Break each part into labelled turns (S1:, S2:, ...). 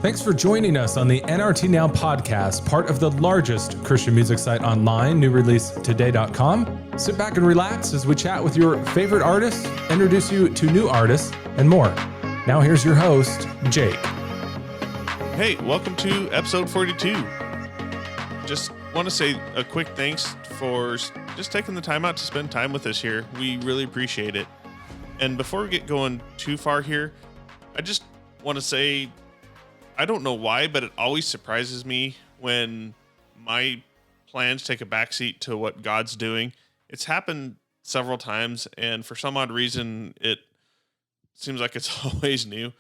S1: Thanks for joining us on the NRT Now podcast, part of the largest Christian music site online, newreleasetoday.com. Sit back and relax as we chat with your favorite artists, introduce you to new artists, and more. Now here's your host, Jake.
S2: Hey, welcome to episode 42. Just want to say a quick thanks for just taking the time out to spend time with us here. We really appreciate it. And before we get going too far here, I just want to say, I don't know why, but it always surprises me when my plans take a backseat to what God's doing. It's happened several times, and for some odd reason, it seems like it's always new.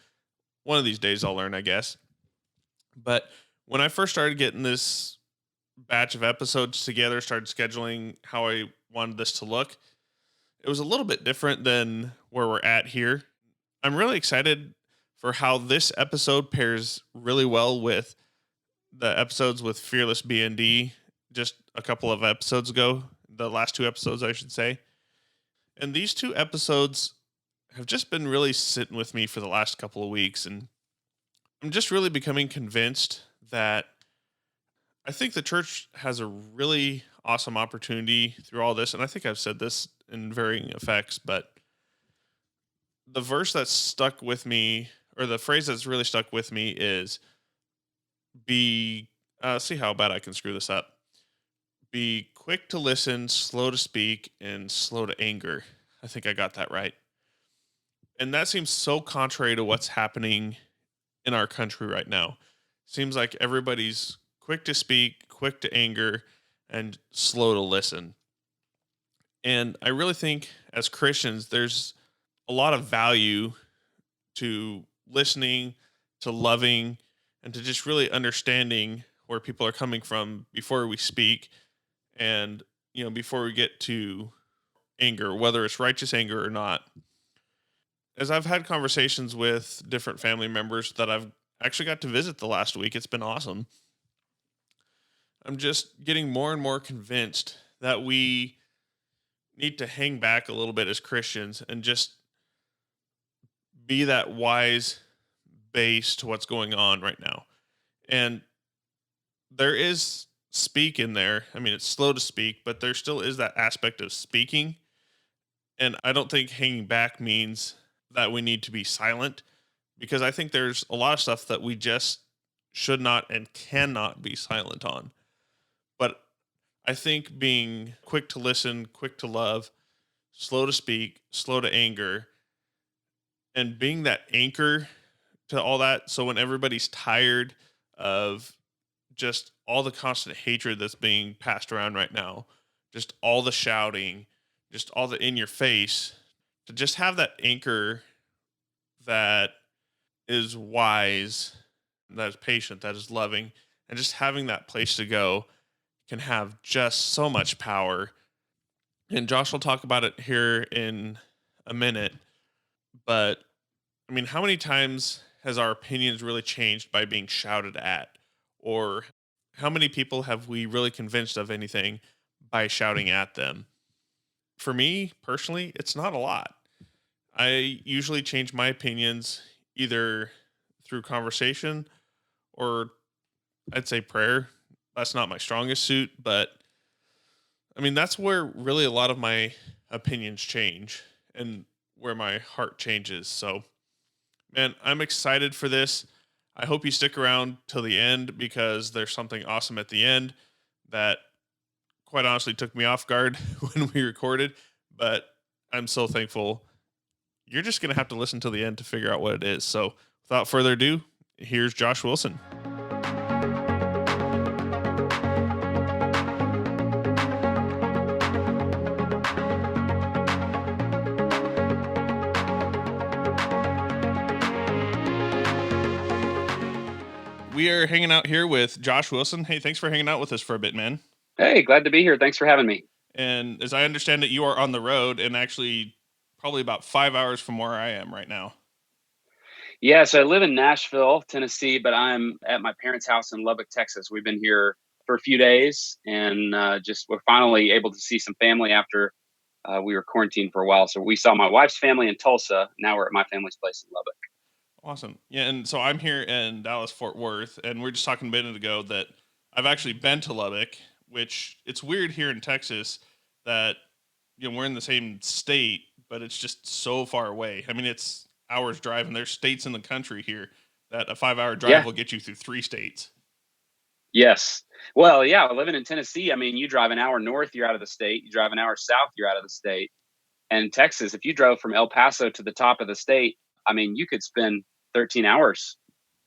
S2: One of these days I'll learn, I guess. But when I first started getting this batch of episodes together, started scheduling how I wanted this to look, it was a little bit different than where we're at here. I'm really excited for how this episode pairs really well with the episodes with Fearless B&D just a couple of episodes ago, the last two episodes, I should say. And these two episodes have just been really sitting with me for the last couple of weeks. And I'm just really becoming convinced that I think the church has a really awesome opportunity through all this. And I think I've said this in varying effects, but the verse that's stuck with me, or the phrase that's really stuck with me, is see how bad I can screw this up. Be quick to listen, slow to speak, and slow to anger. I think I got that right. And that seems so contrary to what's happening in our country right now. Seems like everybody's quick to speak, quick to anger, and slow to listen. And I really think as Christians, there's a lot of value to listening, to loving, and to just really understanding where people are coming from before we speak, and before we get to anger, whether it's righteous anger or not. As I've had conversations with different family members that I've actually got to visit the last week, it's been awesome. I'm just getting more and more convinced that we need to hang back a little bit as Christians and just be that wise base to what's going on right now. And there is speak in there. I mean, it's slow to speak, but there still is that aspect of speaking. And I don't think hanging back means that we need to be silent, because I think there's a lot of stuff that we just should not and cannot be silent on. But I think being quick to listen, quick to love, slow to speak, slow to anger, and being that anchor to all that. So when everybody's tired of just all the constant hatred that's being passed around right now, just all the shouting, just all the in your face, to just have that anchor that is wise, that is patient, that is loving, and just having that place to go can have just so much power. And Josh will talk about it here in a minute. But I mean, how many times has our opinions really changed by being shouted at? Or how many people have we really convinced of anything by shouting at them? For me, personally, it's not a lot. I usually change my opinions either through conversation or I'd say prayer. That's not my strongest suit, but I mean, that's where really a lot of my opinions change and where my heart changes. So, man, I'm excited for this. I hope you stick around till the end, because there's something awesome at the end that quite honestly took me off guard when we recorded, but I'm so thankful. You're just going to have to listen till the end to figure out what it is. So without further ado, here's Josh Wilson. We are hanging out here with Josh Wilson. Hey, thanks for hanging out with us for a bit, man.
S3: Hey, glad to be here. Thanks for having me.
S2: And as I understand it, you are on the road and actually probably about 5 hours from where I am right now.
S3: Yeah, so I live in Nashville, Tennessee, but I'm at my parents' house in Lubbock, Texas. We've been here for a few days, and we're finally able to see some family after we were quarantined for a while. So we saw my wife's family in Tulsa. Now we're at my family's place in Lubbock.
S2: Awesome. Yeah, and so I'm here in Dallas, Fort Worth, and we are just talking a minute ago that I've actually been to Lubbock, which it's weird here in Texas that we're in the same state, but it's just so far away. I mean, it's hours drive, and there's states in the country here that a 5-hour drive
S3: Yeah.
S2: will get you through 3 states.
S3: Yes. Well, yeah, living in Tennessee, I mean, you drive an hour north, you're out of the state. You drive an hour south, you're out of the state. And Texas, if you drove from El Paso to the top of the state, I mean, you could spend 13 hours,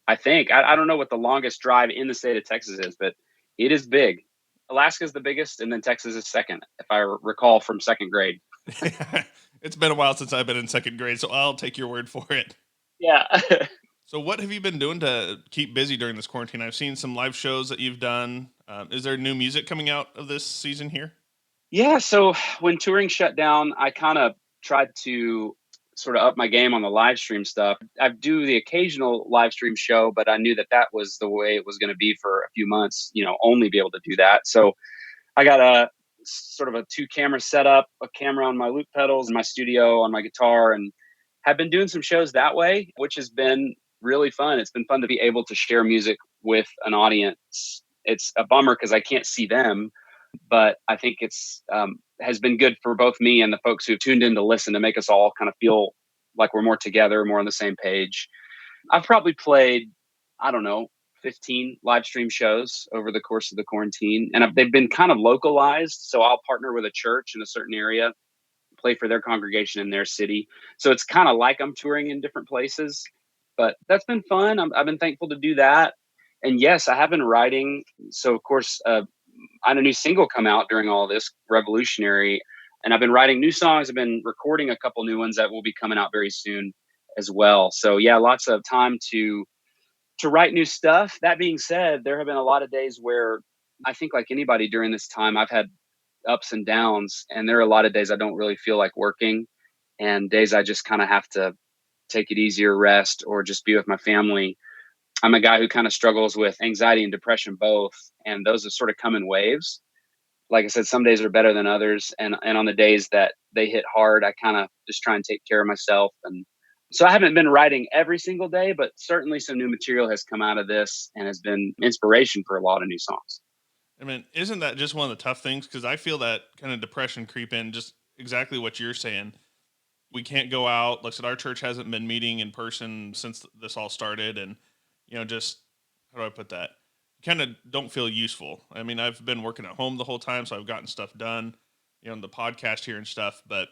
S3: I think. I don't know what the longest drive in the state of Texas is, but it is big. Alaska's the biggest, and then Texas is second, if I recall from second grade.
S2: It's been a while since I've been in second grade, so I'll take your word for it.
S3: Yeah.
S2: So what have you been doing to keep busy during this quarantine? I've seen some live shows that you've done. Is there new music coming out of this season here?
S3: Yeah. So when touring shut down, I kind of tried to sort of up my game on the live stream stuff. I do the occasional live stream show, but I knew that was the way it was going to be for a few months, only be able to do that. So I got a sort of a 2-camera setup, a camera on my loop pedals in my studio on my guitar, and have been doing some shows that way, which has been really fun. It's been fun to be able to share music with an audience. It's a bummer because I can't see them, but I think it's has been good for both me and the folks who've tuned in to listen, to make us all kind of feel like we're more together, more on the same page. I've probably played, I don't know, 15 live stream shows over the course of the quarantine, and they've been kind of localized. So I'll partner with a church in a certain area, play for their congregation in their city. So it's kind of like I'm touring in different places, but that's been fun. I've been thankful to do that. And yes, I have been writing. So of course, I had a new single come out during all this, Revolutionary, and I've been writing new songs. I've been recording a couple new ones that will be coming out very soon as well. So yeah, lots of time to write new stuff. That being said, there have been a lot of days where I think, like anybody during this time, I've had ups and downs, and there are a lot of days I don't really feel like working, and days I just kind of have to take it easy or rest or just be with my family. I'm a guy who kind of struggles with anxiety and depression both, and those have sort of come in waves. Like I said, some days are better than others, and on the days that they hit hard, I kind of just try and take care of myself. And so I haven't been writing every single day, but certainly some new material has come out of this and has been inspiration for a lot of new songs.
S2: I mean, isn't that just one of the tough things? Because I feel that kind of depression creep in, just exactly what you're saying. We can't go out. Like I said, our church hasn't been meeting in person since this all started. And, just, how do I put that? Kind of don't feel useful. I mean, I've been working at home the whole time, so I've gotten stuff done, the podcast here and stuff. But,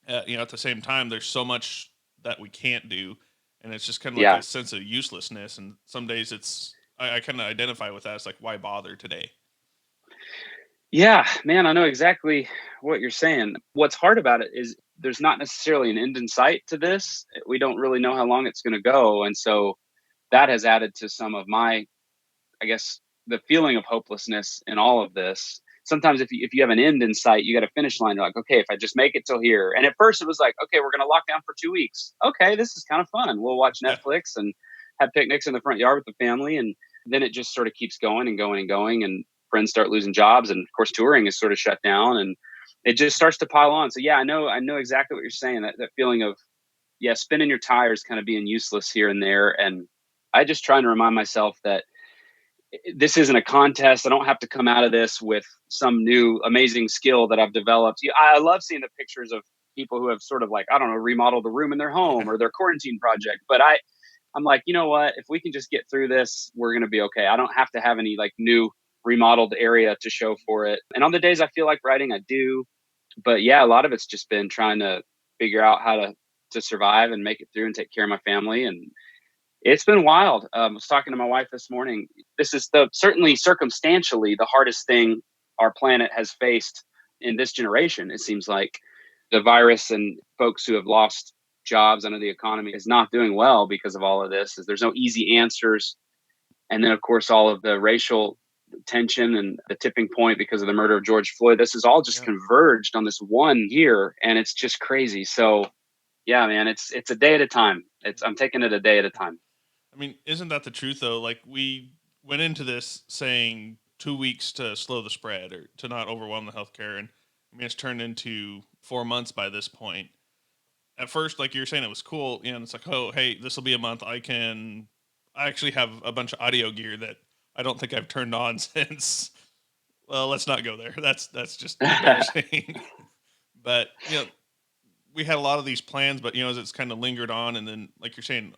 S2: at the same time, there's so much that we can't do. And it's just kind of like a sense of uselessness. And some days I kind of identify with that. It's like, why bother today?
S3: Yeah, man, I know exactly what you're saying. What's hard about it is there's not necessarily an end in sight to this. We don't really know how long it's going to go. And so that has added to some of my, I guess, the feeling of hopelessness in all of this. Sometimes if you have an end in sight, you got a finish line. You're like, okay, if I just make it till here. And at first it was like, okay, we're going to lock down for 2 weeks. Okay, this is kind of fun. We'll watch Netflix and have picnics in the front yard with the family. And then it just sort of keeps going and going and going. And friends start losing jobs. And of course, touring is sort of shut down. And it just starts to pile on. So yeah, I know exactly what you're saying. That feeling of, spinning your tires, kind of being useless here and there. And I just trying to remind myself that this isn't a contest. I don't have to come out of this with some new amazing skill that I've developed. I love seeing the pictures of people who have sort of like, I don't know, remodeled the room in their home or their quarantine project. But I'm like, you know what? If we can just get through this, we're going to be okay. I don't have to have any like new remodeled area to show for it. And on the days I feel like writing, I do. But yeah, a lot of it's just been trying to figure out how to survive and make it through and take care of my family. And it's been wild. I was talking to my wife this morning. This is certainly circumstantially the hardest thing our planet has faced in this generation. It seems like the virus and folks who have lost jobs under the economy is not doing well because of all of this. There's no easy answers. And then, of course, all of the racial tension and the tipping point because of the murder of George Floyd. This is all just converged on this one year, and it's just crazy. So, yeah, man, it's a day at a time. I'm taking it a day at a time.
S2: I mean, isn't that the truth, though? Like, we went into this saying 2 weeks to slow the spread or to not overwhelm the healthcare. And I mean, it's turned into 4 months by this point. At first, like you were saying, it was cool. You know, it's like, oh, hey, this will be a month. I actually have a bunch of audio gear that I don't think I've turned on since. Well, let's not go there. That's just embarrassing. But we had a lot of these plans, but as it's kind of lingered on, and then like you're saying,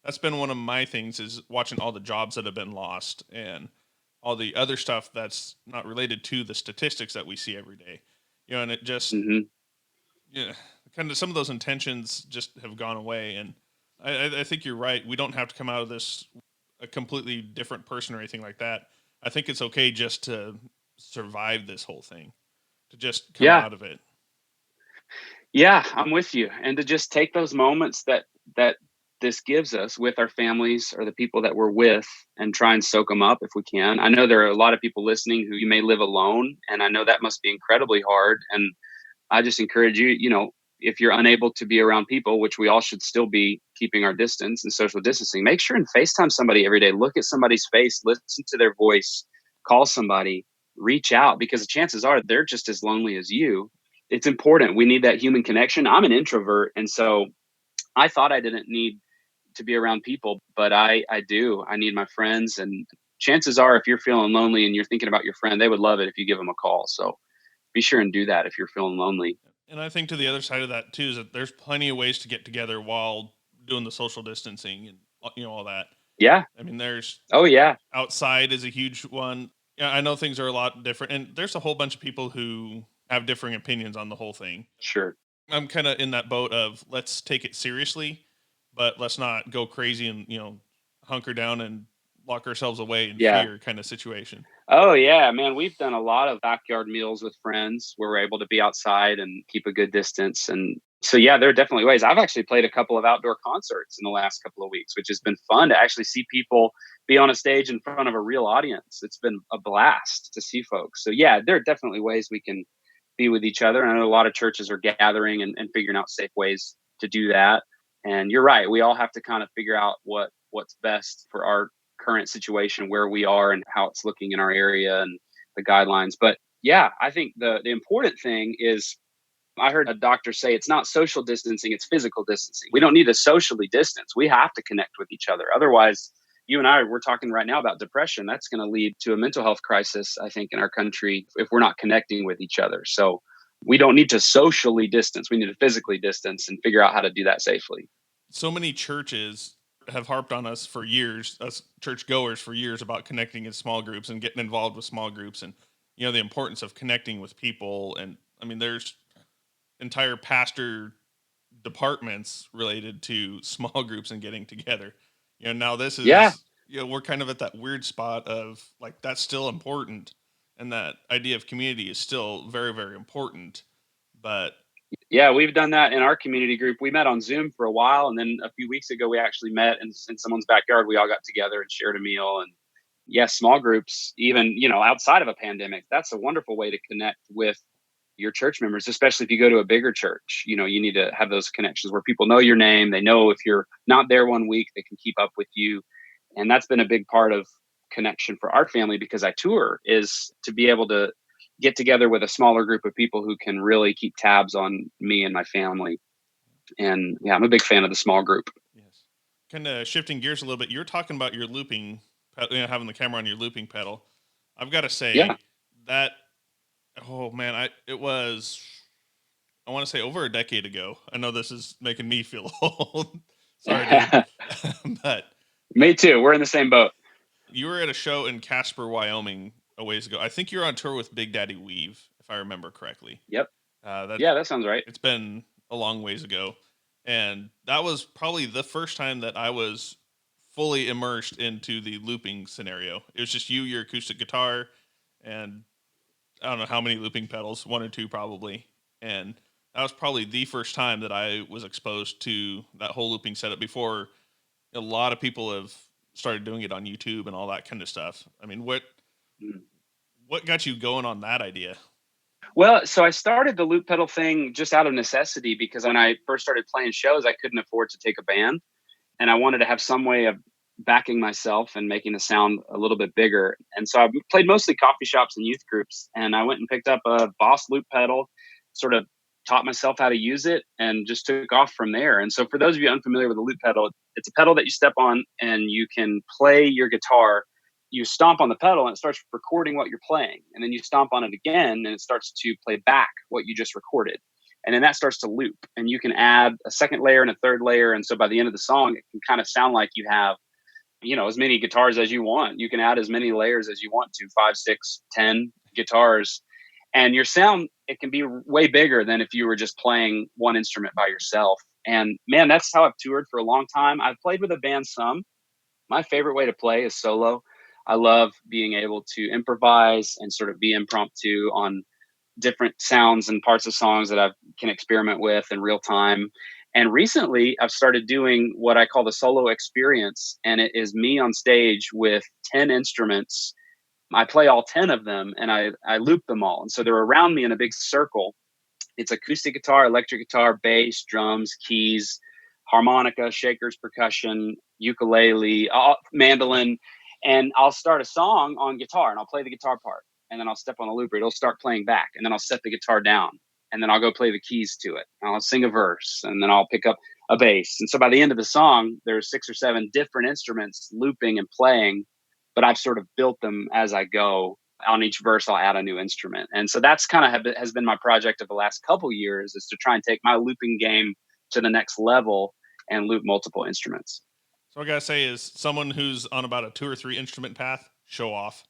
S2: that's been one of my things is watching all the jobs that have been lost and all the other stuff that's not related to the statistics that we see every day. And it just kind of some of those intentions just have gone away. And I think you're right. We don't have to come out of this a completely different person or anything like that. I think it's okay just to survive this whole thing, to just come out of it.
S3: Yeah, I'm with you. And to just take those moments that this gives us with our families or the people that we're with and try and soak them up if we can. I know there are a lot of people listening who you may live alone, and I know that must be incredibly hard. And I just encourage you, if you're unable to be around people, which we all should still be keeping our distance and social distancing, make sure and FaceTime somebody every day. Look at somebody's face, listen to their voice, call somebody, reach out, because the chances are they're just as lonely as you. It's important. We need that human connection. I'm an introvert, and so I thought I didn't need to be around people, but I do. I need my friends, and chances are if you're feeling lonely and you're thinking about your friend, they would love it if you give them a call. So be sure and do that if you're feeling lonely.
S2: And I think to the other side of that too is that there's plenty of ways to get together while doing the social distancing and all that.
S3: Yeah.
S2: I mean, there's
S3: outside
S2: is a huge one. Yeah, I know things are a lot different, and there's a whole bunch of people who have differing opinions on the whole thing.
S3: Sure.
S2: I'm kind of in that boat of let's take it seriously, but let's not go crazy and hunker down and lock ourselves away in fear kind of situation.
S3: Oh yeah, man. We've done a lot of backyard meals with friends where we're able to be outside and keep a good distance. And so, yeah, there are definitely ways. I've actually played a couple of outdoor concerts in the last couple of weeks, which has been fun to actually see people be on a stage in front of a real audience. It's been a blast to see folks. So yeah, there are definitely ways we can be with each other. And I know a lot of churches are gathering and figuring out safe ways to do that. And you're right. We all have to kind of figure out what's best for our current situation, where we are and how it's looking in our area and the guidelines. But yeah, I think the important thing is, I heard a doctor say it's not social distancing, it's physical distancing. We don't need to socially distance. We have to connect with each other. Otherwise, you and I, we're talking right now about depression. That's going to lead to a mental health crisis, I think, in our country if we're not connecting with each other. So we don't need to socially distance. We need to physically distance and figure out how to do that safely.
S2: So many churches have harped on us for years, us churchgoers for years, about connecting in small groups and getting involved with small groups and, the importance of connecting with people. And I mean, there's entire pastor departments related to small groups and getting together. Now this is, we're kind of at that weird spot of like, that's still important. And that idea of community is still very, very important. But
S3: yeah, we've done that in our community group. We met on Zoom for a while, and then a few weeks ago, we actually met in someone's backyard. We all got together and shared a meal. And yes, small groups, even, outside of a pandemic, that's a wonderful way to connect with your church members, especially if you go to a bigger church. You need to have those connections where people know your name. They know if you're not there one week, they can keep up with you. And that's been a big part of connection for our family, because I tour, is to be able to get together with a smaller group of people who can really keep tabs on me and my family. And yeah, I'm a big fan of the small group.
S2: Yes. Kind of shifting gears a little bit. You're talking about your looping, having the camera on your looping pedal. I've got to say that, oh man, it was, I want to say over a decade ago. I know this is making me feel old. Sorry, dude. But
S3: me too. We're in the same boat.
S2: You were at a show in Casper, Wyoming a ways ago. I think you're on tour with Big Daddy Weave, if I remember correctly.
S3: Yep. That sounds right.
S2: It's been a long ways ago. And that was probably the first time that I was fully immersed into the looping scenario. It was just you, your acoustic guitar, and I don't know how many looping pedals, 1 or 2 probably. And that was probably the first time that I was exposed to that whole looping setup. Before a lot of people have started doing it on YouTube and all that kind of stuff. I mean, what got you going on that idea?
S3: Well, so I started the loop pedal thing just out of necessity, because when I first started playing shows, I couldn't afford to take a band, and I wanted to have some way of backing myself and making the sound a little bit bigger. And so I played mostly coffee shops and youth groups, and I went and picked up a Boss loop pedal, sort of taught myself how to use it, and just took off from there. And so for those of you unfamiliar with the loop pedal, it's a pedal that you step on and you can play your guitar. You stomp on the pedal and it starts recording what you're playing, and then you stomp on it again and it starts to play back what you just recorded. And then that starts to loop, and you can add a second layer and a third layer. And so by the end of the song, it can kind of sound like you have, as many guitars as you want. You can add as many layers as you want to, 5, 6, 10 guitars. And your sound, it can be way bigger than if you were just playing one instrument by yourself. And man, that's how I've toured for a long time. I've played with a band some. My favorite way to play is solo. I love being able to improvise and sort of be impromptu on different sounds and parts of songs that I can experiment with in real time. And recently I've started doing what I call the solo experience. And it is me on stage with 10 instruments. I play all 10 of them and I loop them all. And so they're around me in a big circle. It's acoustic guitar, electric guitar, bass, drums, keys, harmonica, shakers, percussion, ukulele, mandolin. And I'll start a song on guitar and I'll play the guitar part. And then I'll step on the looper. It'll start playing back. And then I'll set the guitar down. And then I'll go play the keys to it. And I'll sing a verse. And then I'll pick up a bass. And so by the end of the song, there's 6 or 7 different instruments looping and playing. But I've sort of built them as I go. On each verse, I'll add a new instrument. And so that's kind of has been my project of the last couple years, is to try and take my looping game to the next level and loop multiple instruments.
S2: So I gotta say, is someone who's on about a 2 or 3 instrument path, show off.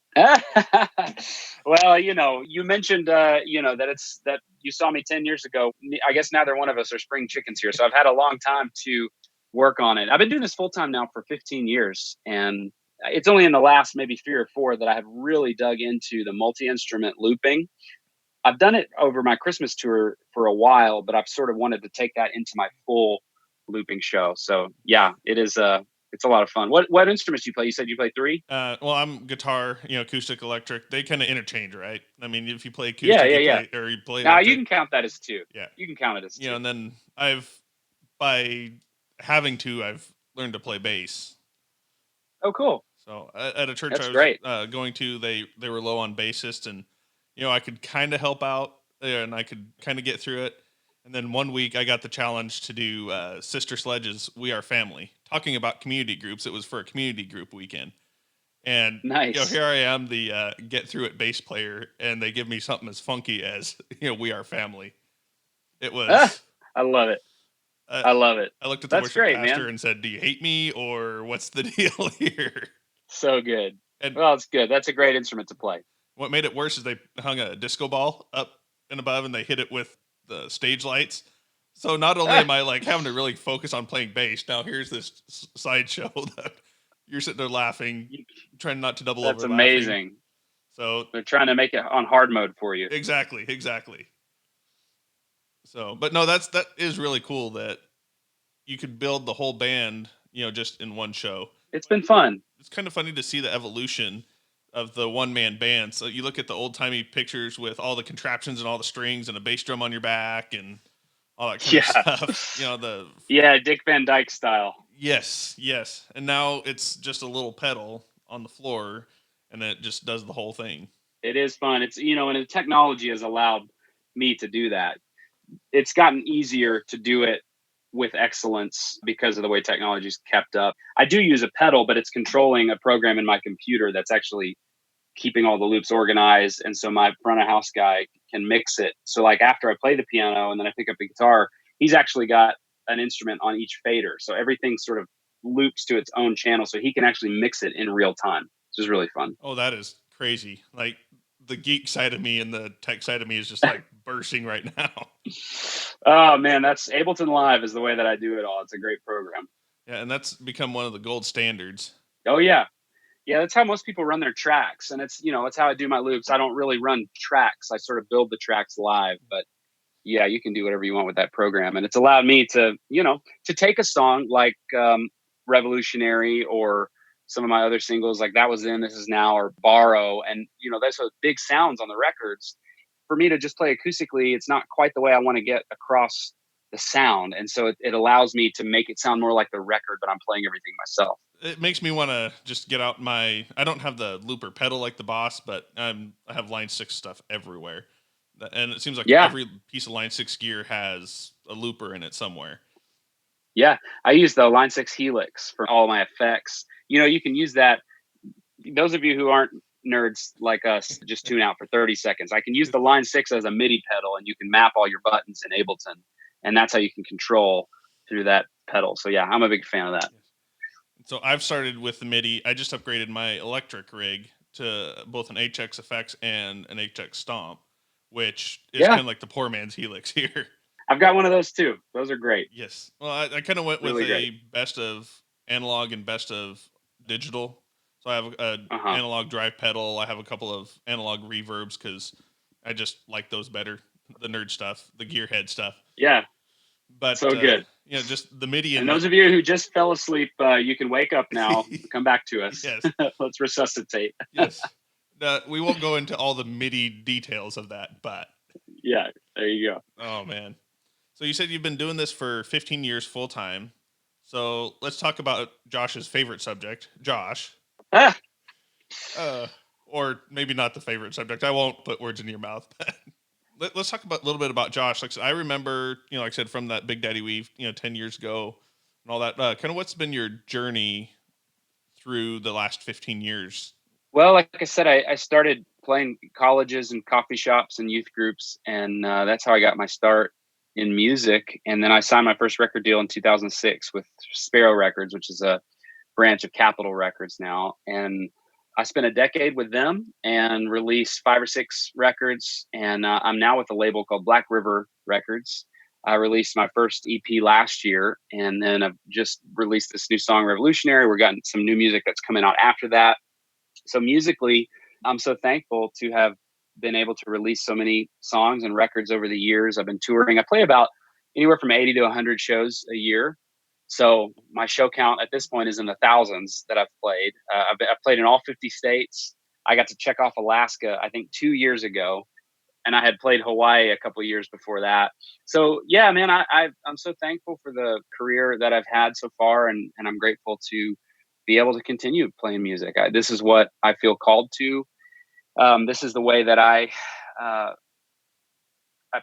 S3: Well, you mentioned, that you saw me 10 years ago. I guess neither one of us are spring chickens here. So I've had a long time to work on it. I've been doing this full time now for 15 years. And it's only in the last maybe 3 or 4 that I have really dug into the multi-instrument looping. I've done it over my Christmas tour for a while, but I've sort of wanted to take that into my full looping show. So yeah, it's a lot of fun. What instruments do you play? You said you play 3?
S2: Well, I'm guitar, acoustic, electric. They kind of interchange, right? I mean, if you play acoustic, or you play
S3: now
S2: electric,
S3: you can count that as 2.
S2: Yeah,
S3: you can count it as 2.
S2: And then I've learned to play bass.
S3: Oh, cool.
S2: So at a church
S3: That's
S2: I was
S3: great.
S2: Going to, they were low on bassists, and I could kind of help out and I could kind of get through it. And then one week I got the challenge to do Sister Sledge's "We Are Family," talking about community groups. It was for a community group weekend, and
S3: nice.
S2: Here I am, the get through it bass player, and they give me something as funky as "We Are Family." It was.
S3: I love it. I love it.
S2: I looked at the worship pastor and said, "Do you hate me, or what's the deal here?"
S3: So good. Well, it's good. That's a great instrument to play.
S2: What made it worse is they hung a disco ball up and above, and they hit it with the stage lights. So not only am I like having to really focus on playing bass, now here's this sideshow that you're sitting there laughing, trying not to double over.
S3: That's amazing.
S2: So
S3: they're trying to make it on hard mode for you.
S2: Exactly. So, but no, that is really cool that you could build the whole band, just in one show.
S3: It's been fun.
S2: It's kind of funny to see the evolution of the one-man band. So you look at the old-timey pictures with all the contraptions and all the strings and a bass drum on your back and all that kind of stuff.
S3: Dick Van Dyke style.
S2: Yes. And now it's just a little pedal on the floor, and it just does the whole thing.
S3: It is fun. It's, and the technology has allowed me to do that. It's gotten easier to do it with excellence because of the way technology's kept up. I do use a pedal, but it's controlling a program in my computer that's actually keeping all the loops organized. And so my front of house guy can mix it. So like after I play the piano and then I pick up the guitar, he's actually got an instrument on each fader. So everything sort of loops to its own channel. So he can actually mix it in real time. This is really fun.
S2: Oh, that is crazy. Like the geek side of me and the tech side of me is just like bursting right now.
S3: Oh man, that's Ableton Live is the way that I do it all. It's a great program.
S2: Yeah, and that's become one of the gold standards.
S3: Oh yeah. Yeah, that's how most people run their tracks. And it's, it's how I do my loops. I don't really run tracks. I sort of build the tracks live, but yeah, you can do whatever you want with that program. And it's allowed me to, to take a song like Revolutionary or some of my other singles, like That Was Then, This Is Now, or Borrow. And, those are big sounds on the records. For me to just play acoustically, it's not quite the way I want to get across the sound. And so it allows me to make it sound more like the record, but I'm playing everything myself.
S2: It makes me want to just get out I don't have the looper pedal like the Boss, but I have Line 6 stuff everywhere. And it seems like
S3: Yeah.
S2: every piece of Line 6 gear has a looper in it somewhere.
S3: Yeah. I use the Line 6 Helix for all my effects. You can use that. Those of you who aren't nerds like us, just tune out for 30 seconds. I can use the Line 6 as a MIDI pedal, and you can map all your buttons in Ableton. And that's how you can control through that pedal. So yeah, I'm a big fan of that.
S2: So I've started with the MIDI. I just upgraded my electric rig to both an HX Effects and an HX Stomp, which is kind of like the poor man's Helix here.
S3: I've got one of those too. Those are great.
S2: Yes. Well, I kind of went
S3: Really
S2: with
S3: great.
S2: a best of analog and best of digital. So I have an analog drive pedal. I have a couple of analog reverbs because I just like those better. The nerd stuff, the gearhead stuff.
S3: Yeah.
S2: But
S3: so good.
S2: Just the MIDI.
S3: And those of you who just fell asleep, you can wake up now. Come back to us.
S2: Yes.
S3: Let's resuscitate.
S2: Yes. We won't go into all the MIDI details of that, but.
S3: Yeah, there you go.
S2: Oh, man. So you said you've been doing this for 15 years full time. So let's talk about Josh's favorite subject, Josh. Or maybe not the favorite subject. I won't put words in your mouth. But let's talk a little bit about Josh. Like I remember, like I said, from that Big Daddy Weave, 10 years ago and all that. Kind of what's been your journey through the last 15 years?
S3: Well, like I said, I started playing colleges and coffee shops and youth groups, and that's how I got my start in music. And then I signed my first record deal in 2006 with Sparrow Records, which is a branch of Capitol Records now. And I spent a decade with them and released 5 or 6 records. And I'm now with a label called Black River Records. I released my first EP last year, and then I've just released this new song, Revolutionary. We're getting some new music that's coming out after that. So musically, I'm so thankful to have been able to release so many songs and records over the years. I've been touring. I play about anywhere from 80 to 100 shows a year. So my show count at this point is in the thousands that I've played. I've played in all 50 states. I got to check off Alaska, I think 2 years ago, and I had played Hawaii a couple of years before that. So yeah, man, I'm so thankful for the career that I've had so far, and I'm grateful to be able to continue playing music. This is what I feel called to. This is the way that I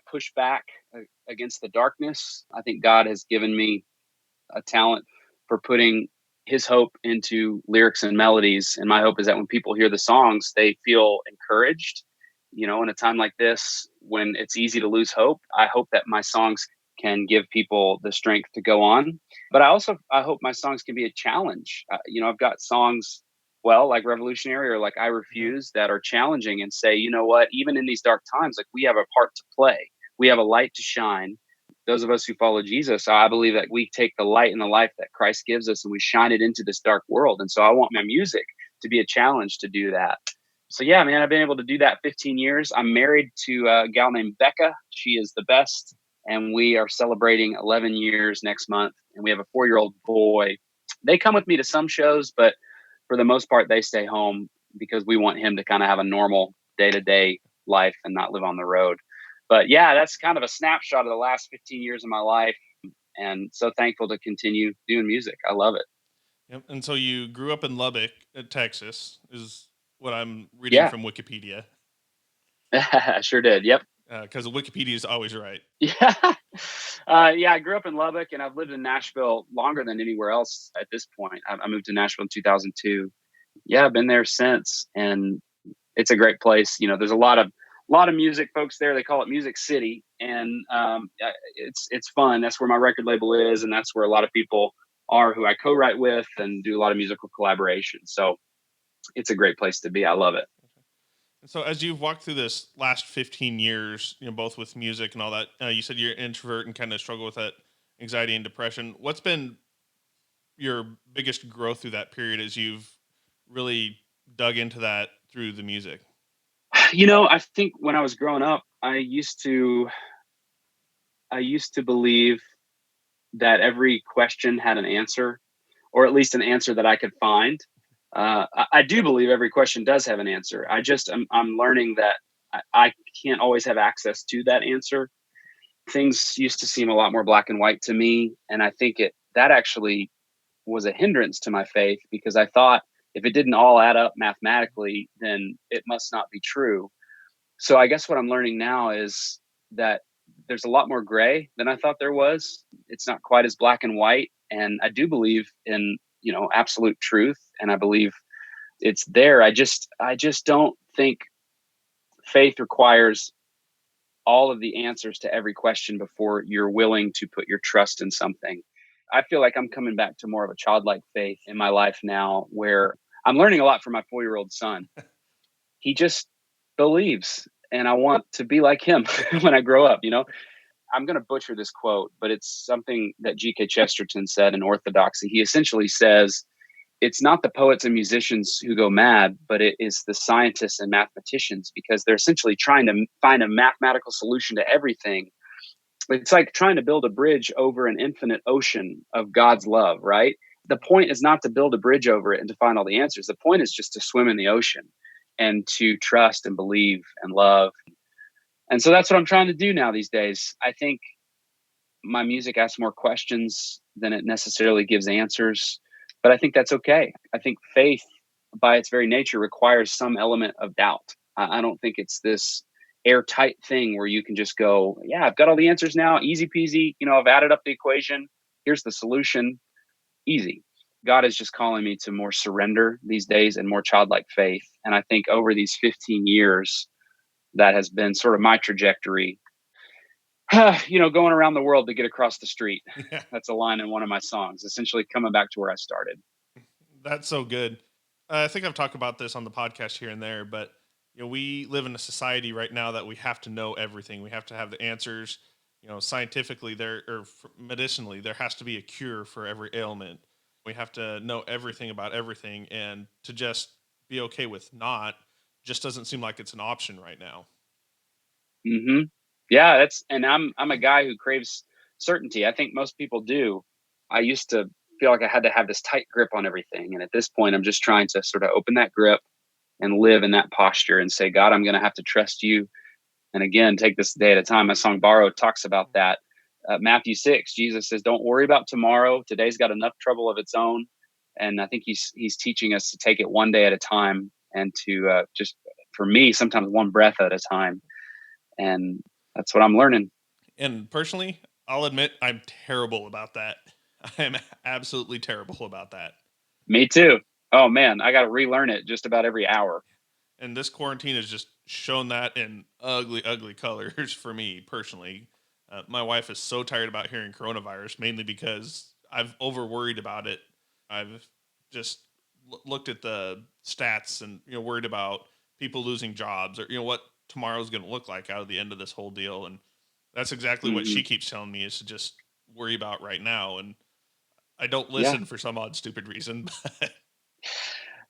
S3: push back against the darkness. I think God has given me a talent for putting his hope into lyrics and melodies. And my hope is that when people hear the songs, they feel encouraged. In a time like this, when it's easy to lose hope, I hope that my songs can give people the strength to go on. But I hope my songs can be a challenge. I've got songs, like Revolutionary or like I Refuse, that are challenging and say, you know what, even in these dark times, like we have a part to play. We have a light to shine. Those of us who follow Jesus, I believe that we take the light and the life that Christ gives us and we shine it into this dark world. And so I want my music to be a challenge to do that. So yeah, man, I've been able to do that 15 years. I'm married to a gal named Becca. She is the best. And we are celebrating 11 years next month. And we have a 4-year-old boy. They come with me to some shows, but for the most part, they stay home because we want him to kind of have a normal day-to-day life and not live on the road. But yeah, that's kind of a snapshot of the last 15 years of my life. And so thankful to continue doing music. I love it.
S2: Yep. And so you grew up in Lubbock, Texas, is what I'm reading from Wikipedia.
S3: I sure did. Yep.
S2: Because Wikipedia is always right.
S3: Yeah. I grew up in Lubbock, and I've lived in Nashville longer than anywhere else at this point. I moved to Nashville in 2002. Yeah, I've been there since, and it's a great place. There's a lot of music folks there. They call it Music City, and it's fun. That's where my record label is, and that's where a lot of people are who I co-write with and do a lot of musical collaboration. So it's a great place to be. I love it.
S2: So as you've walked through this last 15 years, both with music and all that, you said you're an introvert and kind of struggle with that anxiety and depression. What's been your biggest growth through that period as you've really dug into that through the music?
S3: I think when I was growing up, I used to believe that every question had an answer, or at least an answer that I could find. I do believe every question does have an answer. I'm learning that I can't always have access to that answer. Things used to seem a lot more black and white to me. And I think that actually was a hindrance to my faith, because I thought if it didn't all add up mathematically, then it must not be true. So I guess what I'm learning now is that there's a lot more gray than I thought there was. It's not quite as black and white. And I do believe in, absolute truth. And I believe it's there. I just don't think faith requires all of the answers to every question before you're willing to put your trust in something. I feel like I'm coming back to more of a childlike faith in my life now, where I'm learning a lot from my 4-year-old son. He just believes, and I want to be like him when I grow up. I'm going to butcher this quote, but it's something that G.K. Chesterton said in Orthodoxy. He essentially says, it's not the poets and musicians who go mad, but it is the scientists and mathematicians, because they're essentially trying to find a mathematical solution to everything. It's like trying to build a bridge over an infinite ocean of God's love, right? The point is not to build a bridge over it and to find all the answers. The point is just to swim in the ocean and to trust and believe and love. And so that's what I'm trying to do now these days. I think my music asks more questions than it necessarily gives answers, but I think that's okay. I think faith, by its very nature, requires some element of doubt. I don't think it's this airtight thing where you can just go, yeah, I've got all the answers now, easy peasy. I've added up the equation. Here's the solution. Easy. God is just calling me to more surrender these days and more childlike faith. And I think over these 15 years, that has been sort of my trajectory. Going around the world to get across the street.
S2: Yeah.
S3: That's a line in one of my songs, essentially coming back to where I started.
S2: That's so good. I think I've talked about this on the podcast here and there, but we live in a society right now that we have to know everything. We have to have the answers. Scientifically, medicinally, there has to be a cure for every ailment. We have to know everything about everything, and to just be okay with not just doesn't seem like it's an option right now.
S3: Mm-hmm. Yeah, I'm a guy who craves certainty. I think most people do. I used to feel like I had to have this tight grip on everything. And at this point, I'm just trying to sort of open that grip and live in that posture and say, God, I'm going to have to trust you. And again, take this day at a time. My song Borrowed talks about that. Matthew 6, Jesus says, don't worry about tomorrow. Today's got enough trouble of its own. And I think he's teaching us to take it one day at a time, and to just, for me, sometimes one breath at a time. And that's what I'm learning.
S2: And personally, I'll admit I'm terrible about that. I am absolutely terrible about that.
S3: Me too. Oh man, I got to relearn it just about every hour.
S2: And this quarantine has just shown that in ugly, ugly colors for me personally. My wife is so tired about hearing coronavirus, mainly because I've over worried about it. I've just looked at the stats and worried about people losing jobs, or what tomorrow's going to look like out of the end of this whole deal. And that's exactly what she keeps telling me, is to just worry about right now. And I don't listen for some odd, stupid reason.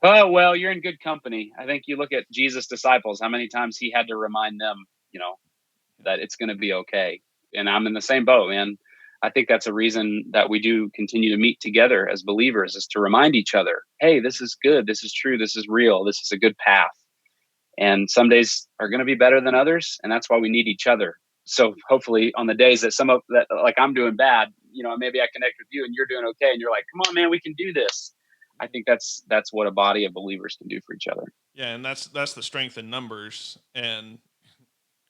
S3: Oh, well, you're in good company. I think you look at Jesus' disciples, how many times he had to remind them, that it's going to be okay. And I'm in the same boat, man. I think that's a reason that we do continue to meet together as believers, is to remind each other, hey, this is good. This is true. This is real. This is a good path. And some days are going to be better than others. And that's why we need each other. So hopefully on the days that like I'm doing bad, maybe I connect with you and you're doing okay. And you're like, come on, man, we can do this. I think that's what a body of believers can do for each other.
S2: Yeah. And that's the strength in numbers. And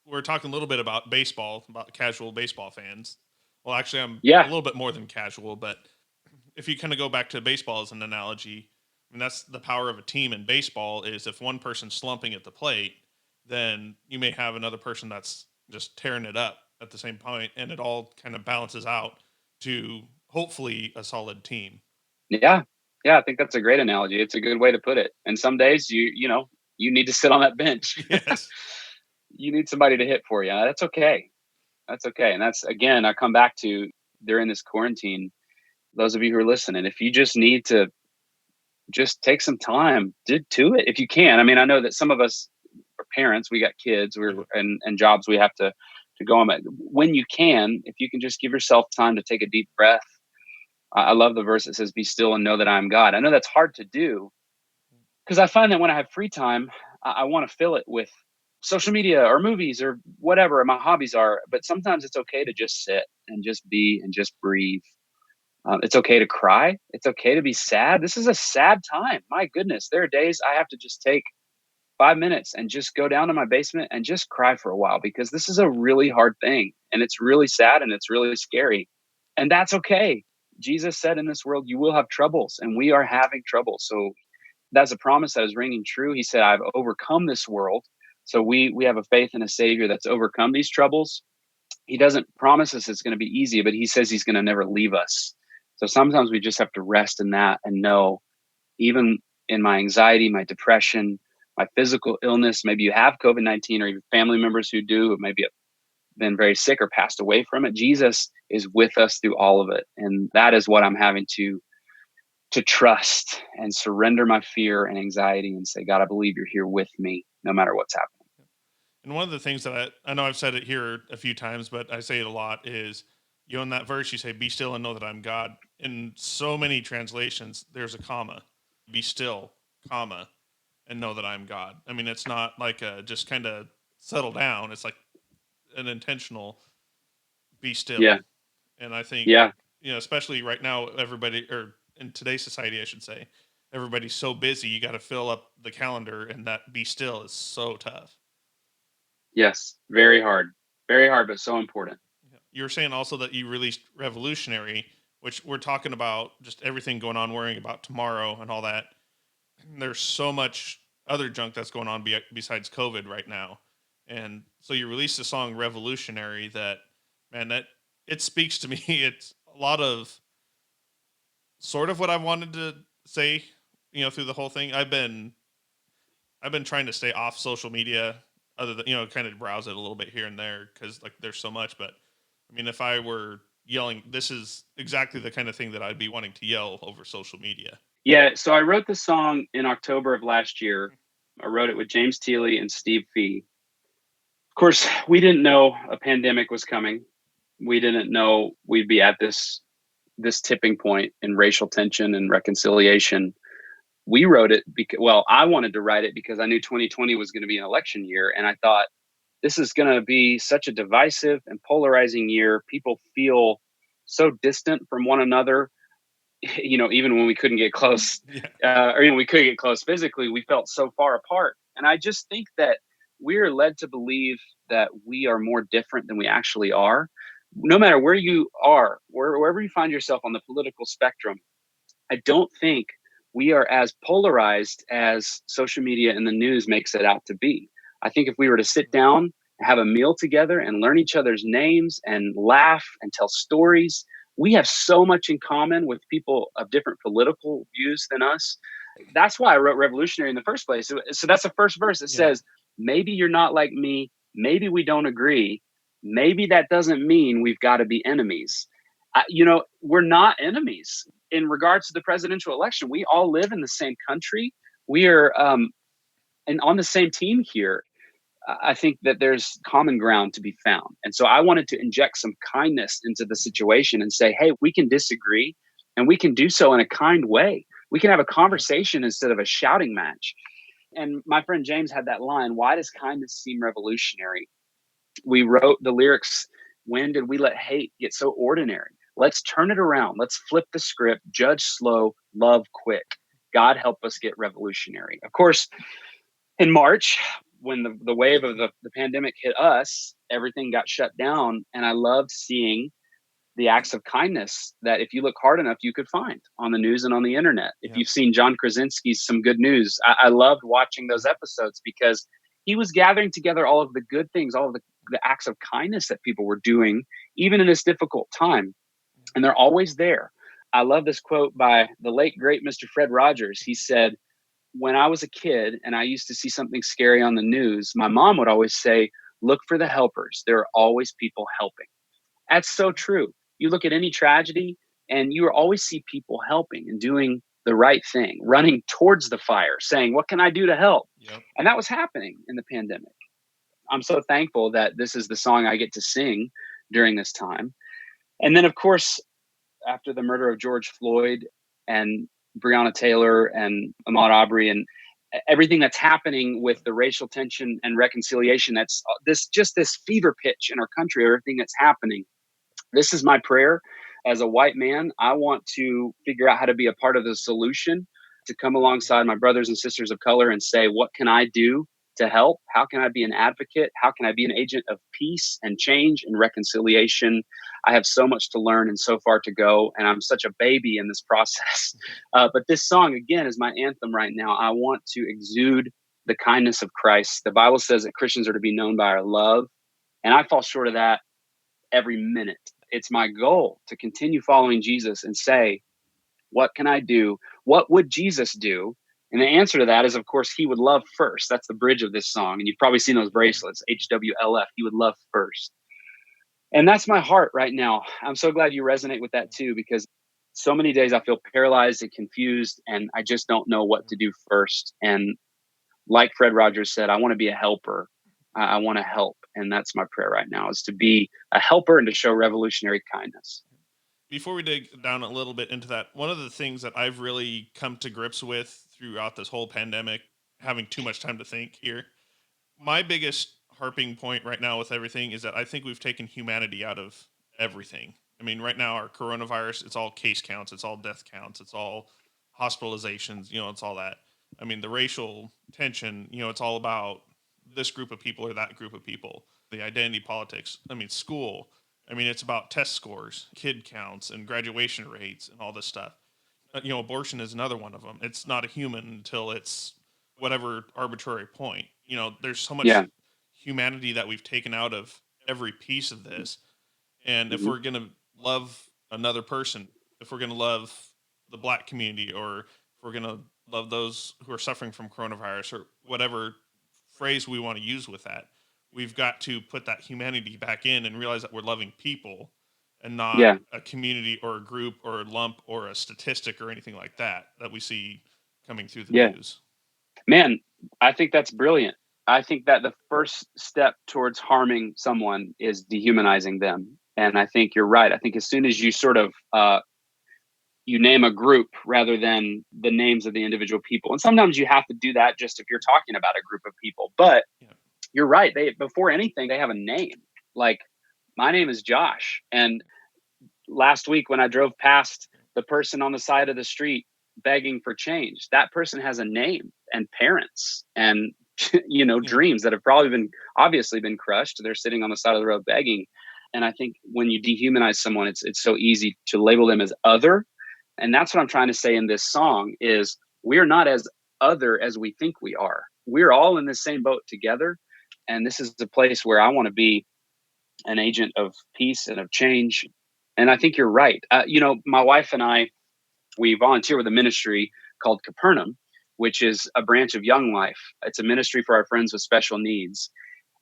S2: we're talking a little bit about baseball, about casual baseball fans. Well, actually, I'm a little bit more than casual, but if you kind of go back to baseball as an analogy, I mean, that's the power of a team in baseball, is if one person's slumping at the plate, then you may have another person that's just tearing it up at the same point, and it all kind of balances out to hopefully a solid team.
S3: Yeah. Yeah. I think that's a great analogy. It's a good way to put it. And some days you need to sit on that bench.
S2: Yes.
S3: You need somebody to hit for you. That's okay. That's okay. And that's, again, I come back to, during this quarantine, those of you who are listening, if you just need to just take some time to it, if you can. I mean, I know that some of us are parents, we got kids, and jobs we have to go on. But when you can, if you can just give yourself time to take a deep breath. I love the verse that says, be still and know that I am God. I know that's hard to do, because I find that when I have free time, I want to fill it with social media or movies or whatever my hobbies are. But sometimes it's okay to just sit and just be and just breathe. It's okay to cry. It's okay to be sad. This is a sad time. My goodness, there are days I have to just take 5 minutes and just go down to my basement and just cry for a while, because this is a really hard thing, and it's really sad, and it's really scary. And that's okay. Jesus said, in this world, you will have troubles, and we are having trouble. So that's a promise that is ringing true. He said, I've overcome this world. So we have a faith in a Savior that's overcome these troubles. He doesn't promise us it's going to be easy, but he says he's going to never leave us. So sometimes we just have to rest in that and know, even in my anxiety, my depression, my physical illness, maybe you have COVID-19 or even family members who do, or maybe have been very sick or passed away from it. Jesus is with us through all of it. And that is what I'm having to trust and surrender my fear and anxiety and say, God, I believe you're here with me no matter what's happening.
S2: And one of the things that I know I've said it here a few times, but I say it a lot is, in that verse, you say, be still and know that I'm God. In so many translations, there's a comma, be still, comma, and know that I'm God. I mean, it's not like just kind of settle down. It's like an intentional be still.
S3: Yeah.
S2: And I think, especially right now, everybody, or in today's society, I should say, everybody's so busy, you got to fill up the calendar, and that be still is so tough.
S3: Yes. Very hard, but so important.
S2: You were saying also that you released Revolutionary, which we're talking about just everything going on, worrying about tomorrow and all that. There's so much other junk that's going on besides COVID right now. And so you released the song Revolutionary that it speaks to me. It's a lot of sort of what I wanted to say, through the whole thing. I've been trying to stay off social media, other than, kind of browse it a little bit here and there, because like there's so much. But I mean, if I were yelling, this is exactly the kind of thing that I'd be wanting to yell over social media.
S3: Yeah. So I wrote the song in October of last year. I wrote it with James Teely and Steve Fee. Of course, we didn't know a pandemic was coming. We didn't know we'd be at this tipping point in racial tension and reconciliation. We wrote it because, I wanted to write it because I knew 2020 was going to be an election year. And I thought, this is going to be such a divisive and polarizing year. People feel so distant from one another. Even when we couldn't get close, or even we could get close physically, we felt so far apart. And I just think that we're led to believe that we are more different than we actually are. No matter where you are, wherever you find yourself on the political spectrum, I don't think we are as polarized as social media and the news makes it out to be. I think if we were to sit down and have a meal together and learn each other's names and laugh and tell stories, we have so much in common with people of different political views than us. That's why I wrote Revolutionary in the first place. So that's the first verse. It says, maybe you're not like me. Maybe we don't agree. Maybe that doesn't mean we've got to be enemies. We're not enemies. In regards to the presidential election, we all live in the same country. We are and on the same team here. I think that there's common ground to be found. And so I wanted to inject some kindness into the situation and say, hey, we can disagree, and we can do so in a kind way. We can have a conversation instead of a shouting match. And my friend James had that line, why does kindness seem revolutionary? We wrote the lyrics, when did we let hate get so ordinary? Let's turn it around. Let's flip the script, judge slow, love quick. God help us get revolutionary. Of course, in March, when the wave of the pandemic hit us, everything got shut down. And I loved seeing the acts of kindness that if you look hard enough, you could find on the news and on the internet. If you've seen John Krasinski's Some Good News, I loved watching those episodes because he was gathering together all of the good things, all of the acts of kindness that people were doing, even in this difficult time. And they're always there. I love this quote by the late, great Mr. Fred Rogers. He said, when I was a kid and I used to see something scary on the news, my mom would always say, look for the helpers. There are always people helping. That's so true. You look at any tragedy and you always see people helping and doing the right thing, running towards the fire, saying, what can I do to help? Yep. And that was happening in the pandemic. I'm so thankful that this is the song I get to sing during this time. And then, of course, after the murder of George Floyd and Breonna Taylor and Ahmaud Arbery and everything that's happening with the racial tension and reconciliation, that's this fever pitch in our country, everything that's happening. This is my prayer as a white man, I want to figure out how to be a part of the solution, to come alongside my brothers and sisters of color and say, what can I do to help? How can I be an advocate? How can I be an agent of peace and change and reconciliation? I have so much to learn and so far to go, and I'm such a baby in this process. But this song, again, is my anthem right now. I want to exude the kindness of Christ. The Bible says that Christians are to be known by our love, and I fall short of that every minute. It's my goal to continue following Jesus and say, what can I do? What would Jesus do? And the answer to that is, of course, he would love first. That's the bridge of this song. And you've probably seen those bracelets, HWLF. He would love first. And that's my heart right now. I'm so glad you resonate with that too, because so many days I feel paralyzed and confused, and I just don't know what to do first. And like Fred Rogers said, I want to be a helper. I want to help. And that's my prayer right now, is to be a helper and to show revolutionary kindness.
S2: Before we dig down a little bit into that, one of the things that I've really come to grips with throughout this whole pandemic, having too much time to think here, my biggest harping point right now with everything is that I think we've taken humanity out of everything. I mean, right now, our coronavirus, it's all case counts, it's all death counts, it's all hospitalizations, it's all that. I mean, the racial tension, it's all about this group of people or that group of people, the identity politics. I mean, school. I mean, it's about test scores, kid counts, and graduation rates, and all this stuff. Abortion is another one of them. It's not a human until it's whatever arbitrary point. There's so much humanity that we've taken out of every piece of this. And if we're going to love another person, if we're going to love the Black community, or if we're going to love those who are suffering from coronavirus, or whatever phrase we want to use with that, we've got to put that humanity back in and realize that we're loving people and not a community or a group or a lump or a statistic or anything like that we see coming through the news.
S3: Man, I think that's brilliant. I think that the first step towards harming someone is dehumanizing them. And I think you're right. I think as soon as you sort of you name a group rather than the names of the individual people, and sometimes you have to do that just if you're talking about a group of people, but you're right. Before anything, they have a name. Like, my name is Josh. And last week when I drove past the person on the side of the street begging for change, that person has a name and parents and, dreams that have probably obviously been crushed. They're sitting on the side of the road begging. And I think when you dehumanize someone, it's so easy to label them as other. And that's what I'm trying to say in this song is we're not as other as we think we are. We're all in the same boat together. And this is the place where I want to be an agent of peace and of change. And I think you're right. My wife and I, we volunteer with a ministry called Capernaum, which is a branch of Young Life. It's a ministry for our friends with special needs.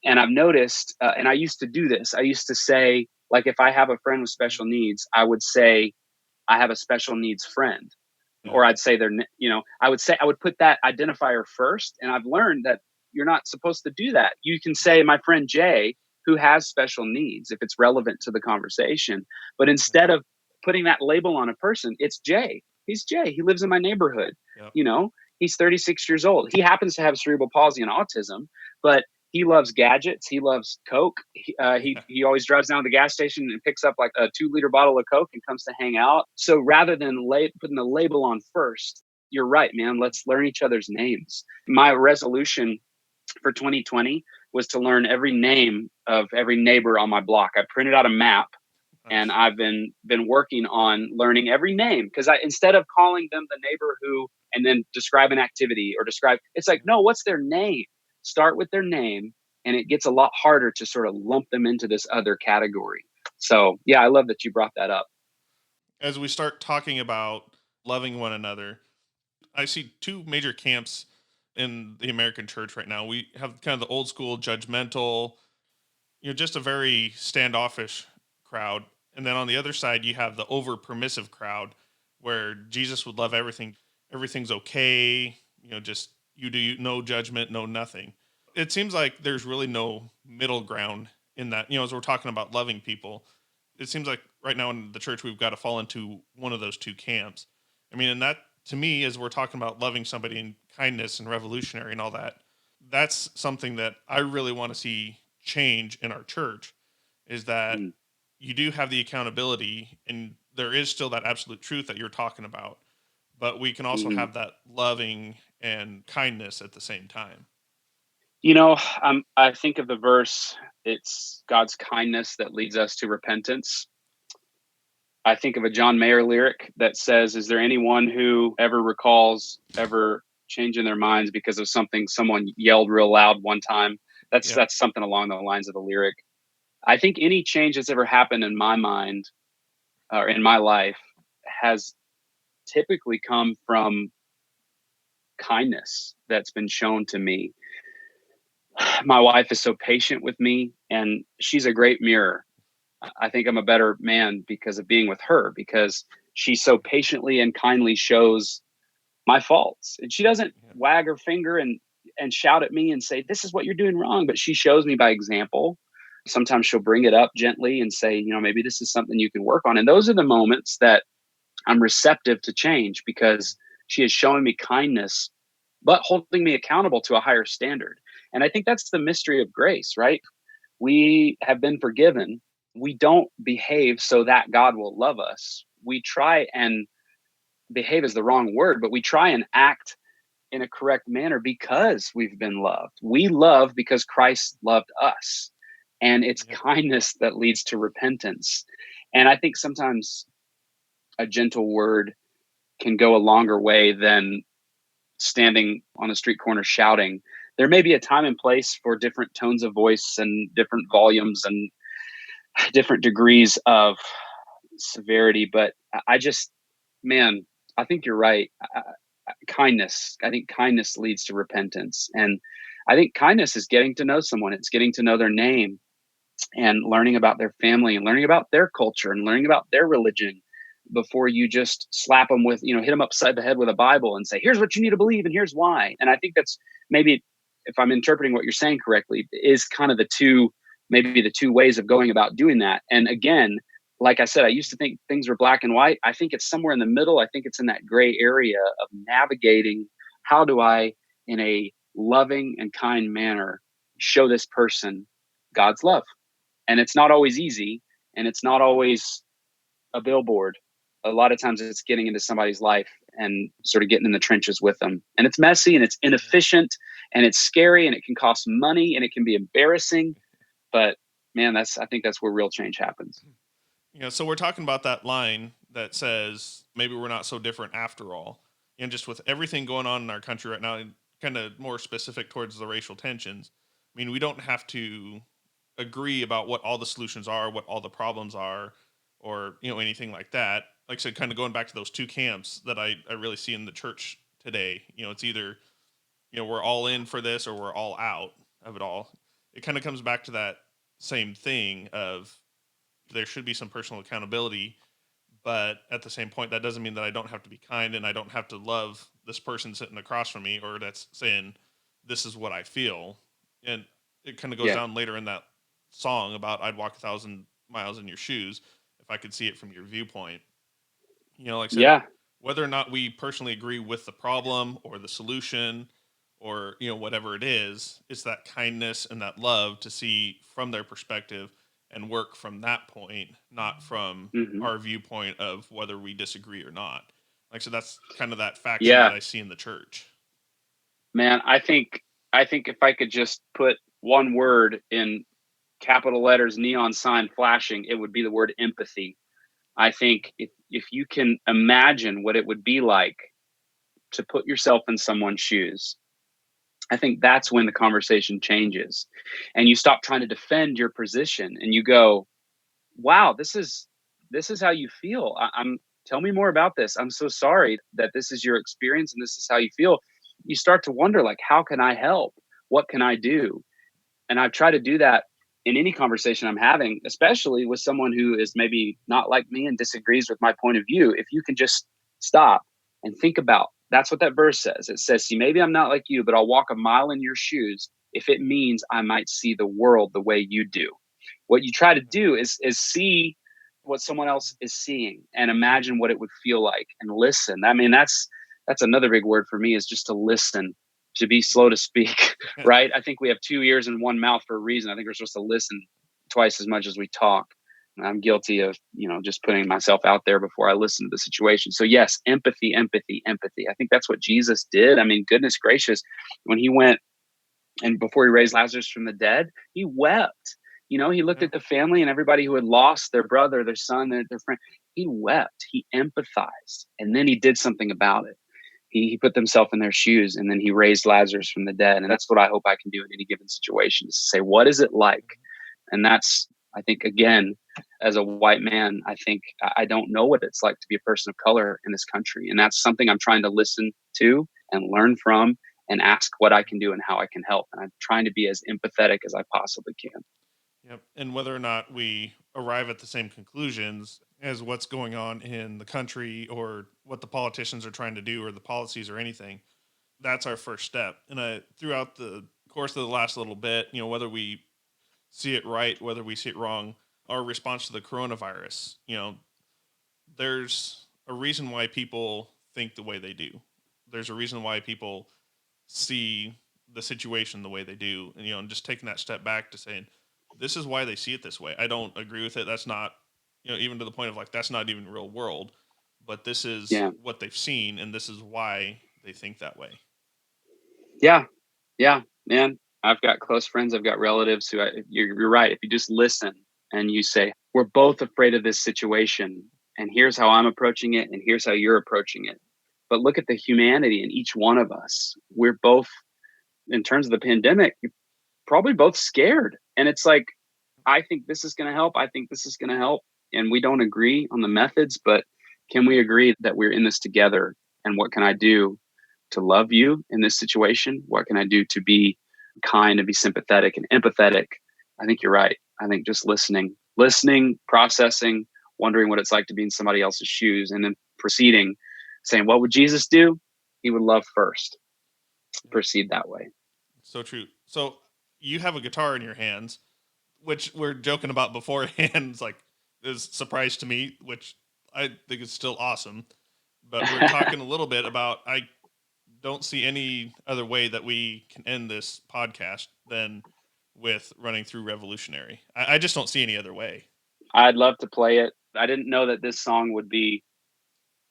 S3: And I've noticed, and I used to do this, I used to say, like, if I have a friend with special needs, I would say, I have a special needs friend. Or I'd say I would put that identifier first. And I've learned that you're not supposed to do that. You can say my friend Jay, who has special needs, if it's relevant to the conversation. But instead of putting that label on a person, it's Jay. He's Jay. He lives in my neighborhood. Yep. He's 36 years old. He happens to have cerebral palsy and autism, but he loves gadgets. He loves Coke. He always drives down to the gas station and picks up like a 2-liter bottle of Coke and comes to hang out. So rather than putting the label on first, you're right, man. Let's learn each other's names. My resolution for 2020 was to learn every name of every neighbor on my block. I printed out a map, and I've been working on learning every name, because instead of calling them the neighbor who and then describe an activity or it's like, no, what's their name? Start with their name, and it gets a lot harder to sort of lump them into this other category. So yeah, I love that you brought that up.
S2: As we start talking about loving one another, I see two major camps in the American church right now. We have kind of the old school judgmental, just a very standoffish crowd. And then on the other side, you have the over permissive crowd where Jesus would love everything. Everything's okay. Just you do no judgment, no nothing. It seems like there's really no middle ground in that, as we're talking about loving people. It seems like right now in the church, we've got to fall into one of those two camps. I mean, and that to me, as we're talking about loving somebody and kindness and revolutionary and all that, that's something that I really want to see change in our church, is that you do have the accountability and there is still that absolute truth that you're talking about, but we can also
S3: Mhm.
S2: have that loving and kindness at the same time.
S3: I think of the verse, it's God's kindness that leads us to repentance. I think of a John Mayer lyric that says, is there anyone who ever recalls ever changing their minds because of something someone yelled real loud one time? That's
S2: Yeah.
S3: that's something along the lines of the lyric. I think any change that's ever happened in my mind or in my life has typically come from kindness that's been shown to me. My wife is so patient with me, and she's a great mirror. I think I'm a better man because of being with her, because she so patiently and kindly shows my faults. And she doesn't
S2: Yeah.
S3: wag her finger and shout at me and say, this is what you're doing wrong, but she shows me by example. Sometimes she'll bring it up gently and say, maybe this is something you can work on. And those are the moments that I'm receptive to change, because she is showing me kindness, but holding me accountable to a higher standard. And I think that's the mystery of grace, right? We have been forgiven. We don't behave so that God will love us. We try and behave is the wrong word, but we try and act in a correct manner because we've been loved. We love because Christ loved us. And it's
S2: Yeah.
S3: kindness that leads to repentance. And I think sometimes a gentle word can go a longer way than standing on a street corner shouting. There may be a time and place for different tones of voice and different volumes and different degrees of severity, but I just, man, I think you're right. Kindness. I think kindness leads to repentance. And I think kindness is getting to know someone. It's getting to know their name and learning about their family and learning about their culture and learning about their religion before you just slap them with, hit them upside the head with a Bible and say, here's what you need to believe and here's why. And I think that's maybe, if I'm interpreting what you're saying correctly, is kind of maybe the two ways of going about doing that. And again, like I said, I used to think things were black and white. I think it's somewhere in the middle. I think it's in that gray area of navigating, how do I, in a loving and kind manner, show this person God's love? And it's not always easy, and it's not always a billboard. A lot of times it's getting into somebody's life and sort of getting in the trenches with them. And it's messy and it's inefficient and it's scary and it can cost money and it can be embarrassing. But man, I think that's where real change happens.
S2: So we're talking about that line that says maybe we're not so different after all. And just with everything going on in our country right now, and kind of more specific towards the racial tensions, I mean, we don't have to agree about what all the solutions are, what all the problems are, or anything like that. Like I said, kind of going back to those two camps that I really see in the church today. It's either we're all in for this or we're all out of it all. It kind of comes back to that same thing of there should be some personal accountability, but at the same point, that doesn't mean that I don't have to be kind and I don't have to love this person sitting across from me, or that's saying this is what I feel. And it kind of goes
S3: Yeah.
S2: down later in that song about I'd walk 1,000 miles in your shoes if I could see it from your viewpoint. Like I said,
S3: Yeah.
S2: whether or not we personally agree with the problem or the solution or whatever it is, it's that kindness and that love to see from their perspective and work from that point, not from
S3: Hmm.
S2: our viewpoint of whether we disagree or not. Like, so that's kind of that faction that
S3: Yeah,
S2: I see in the church.
S3: man. I think if I could just put one word in capital letters, neon sign flashing, it would be the word empathy. I think if you can imagine what it would be like to put yourself in someone's shoes, I think that's when the conversation changes and you stop trying to defend your position and you go, wow, this is how you feel. I'm tell me more about this. I'm so sorry that this is your experience and this is how you feel. You start to wonder, like, how can I help? What can I do? And I've tried to do that in any conversation I'm having, especially with someone who is maybe not like me and disagrees with my point of view. If you can just stop and think about, that's what that verse says. It says, see, maybe I'm not like you, but I'll walk a mile in your shoes if it means I might see the world the way you do. What you try to do is see what someone else is seeing and imagine what it would feel like and listen. I mean, that's another big word for me, is just to listen, to be slow to speak. Right? I think we have 2 ears and one mouth for a reason. I think we're supposed to listen twice as much as we talk. I'm guilty of, just putting myself out there before I listen to the situation. So yes, empathy, empathy, empathy. I think that's what Jesus did. I mean, goodness gracious, when he went and before he raised Lazarus from the dead, he wept. He looked at the family and everybody who had lost their brother, their son, their friend. He wept. He empathized. And then he did something about it. He put himself in their shoes, and then he raised Lazarus from the dead. And that's what I hope I can do in any given situation, is to say, what is it like? And that's, I think, again, as a white man, I think I don't know what it's like to be a person of color in this country. And that's something I'm trying to listen to and learn from and ask what I can do and how I can help. And I'm trying to be as empathetic as I possibly can.
S2: Yep. And whether or not we arrive at the same conclusions as what's going on in the country or what the politicians are trying to do or the policies or anything, that's our first step. And throughout the course of the last little bit, whether we see it right, whether we see it wrong, our response to the coronavirus, there's a reason why people think the way they do. There's a reason why people see the situation the way they do. And, just taking that step back to saying, this is why they see it this way. I don't agree with it. That's not, even to the point of like, that's not even real world, but this is what they've seen. And this is why they think that way.
S3: Yeah. Yeah, man. I've got close friends. I've got relatives who you're right. If you just listen and you say, we're both afraid of this situation, and here's how I'm approaching it, and here's how you're approaching it. But look at the humanity in each one of us. We're both, in terms of the pandemic, probably both scared. And it's like, I think this is going to help. I think this is going to help. And we don't agree on the methods, but can we agree that we're in this together? And what can I do to love you in this situation? What can I do to be kind and be sympathetic and empathetic? I think you're right. I think just listening, processing, wondering what it's like to be in somebody else's shoes, and then proceeding, saying, what would Jesus do? He would love first. Proceed that way.
S2: So true. So you have a guitar in your hands, which we're joking about beforehand. It's like, is a surprise to me, which I think is still awesome. But we're talking a little bit about, I don't see any other way that we can end this podcast than with running through Revolutionary. I just don't see any other way.
S3: I'd love to play it. I didn't know that this song would be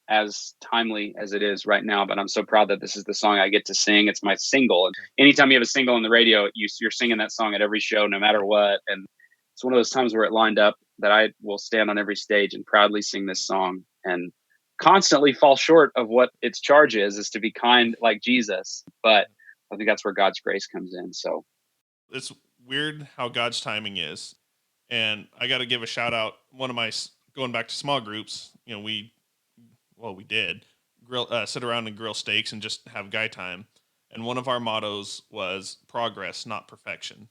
S3: as timely as it is right now, but I'm so proud that this is the song I get to sing. It's my single. And anytime you have a single on the radio, you're singing that song at every show, no matter what. And it's one of those times where it lined up that I will stand on every stage and proudly sing this song, and constantly fall short of what its charge is to be kind like Jesus. But I think that's where God's grace comes in. So
S2: it's weird how God's timing is. And I got to give a shout out. One of my, going back to small groups, we did sit around and grill steaks and just have guy time. And one of our mottos was progress, not perfection.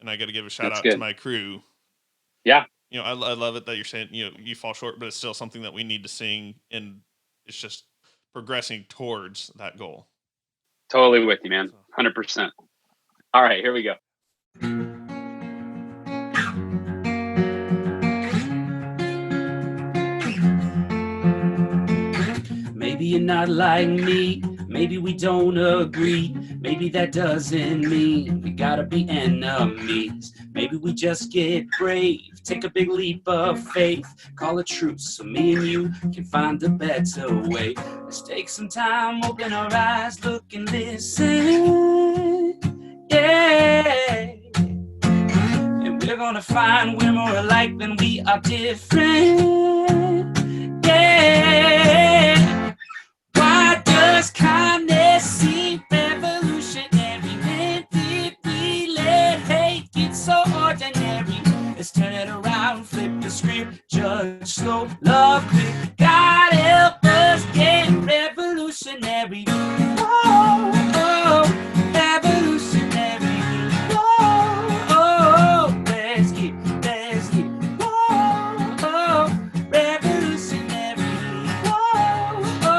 S2: And I got to give a shout out to my crew.
S3: Yeah.
S2: I love it that you're saying, you fall short, but it's still something that we need to sing. And it's just progressing towards that goal.
S3: Totally with you, man. 100%. All right, here we go. Maybe you're not like me. Maybe we don't agree. Maybe that doesn't mean we gotta be enemies. Maybe we just get brave, take a big leap of faith, call a truce so me and you can find a better way. Let's take some time, open our eyes, look and listen. Yeah. And we're gonna find we're more alike than we are different. Yeah. Why does kindness seem revolutionary? When did we let hate get so ordinary? Let's turn it around, flip the script, judge slow, love quick. God help us get revolutionary. Oh, oh, revolutionary. Oh, oh, let's get, oh, oh, revolutionary. Oh, oh.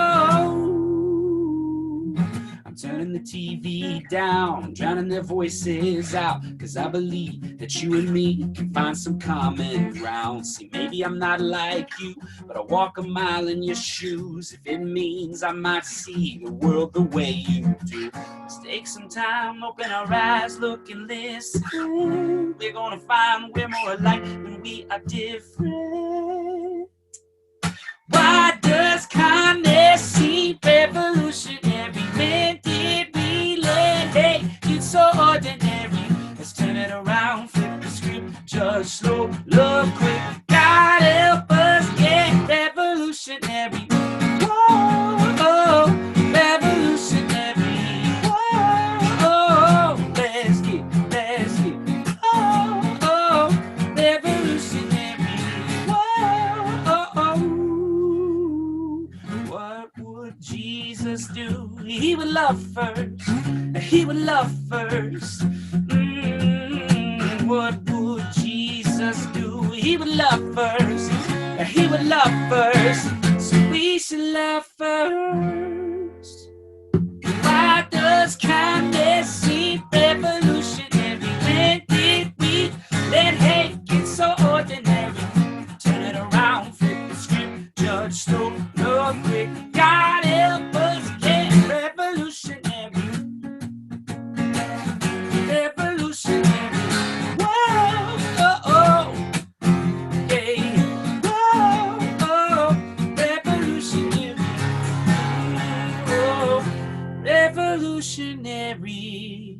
S3: I'm turning the TV down,
S4: on, I'm drowning their voices out, cause I believe that you and me can find some common ground. See, maybe I'm not like you, but I walk a mile in your shoes. If it means I might see the world the way you do, let's take some time, open our eyes, look and listen. We're gonna find we're more alike when we are different. Why does kindness seem revolutionary? When did we let hate get so ordinary? Let's turn it around, flip the script, judge slow, love quick. God help us get revolutionary. Whoa, oh, revolutionary. Whoa, oh, let's get, oh, oh, revolutionary. Whoa, oh, what would Jesus do? He would love first. He would love first. What would Jesus do? He would love first. He would love first. So we should love first. Why does kindness seem revolutionary? When did we let hate get so ordinary? Turn it around, flip the script, judge slow, love quick. God help us get revolutionary. Revolutionary. Whoa, oh, oh. Hey. Whoa, oh. Revolutionary. Oh, revolutionary.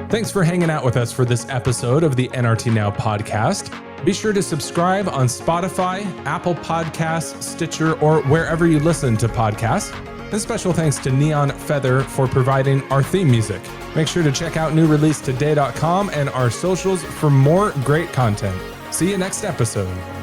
S1: Thanks for hanging out with us for this episode of the NRT Now podcast. Be sure to subscribe on Spotify, Apple Podcasts, Stitcher, or wherever you listen to podcasts. And special thanks to Neon Feather for providing our theme music. Make sure to check out newreleasetoday.com and our socials for more great content. See you next episode.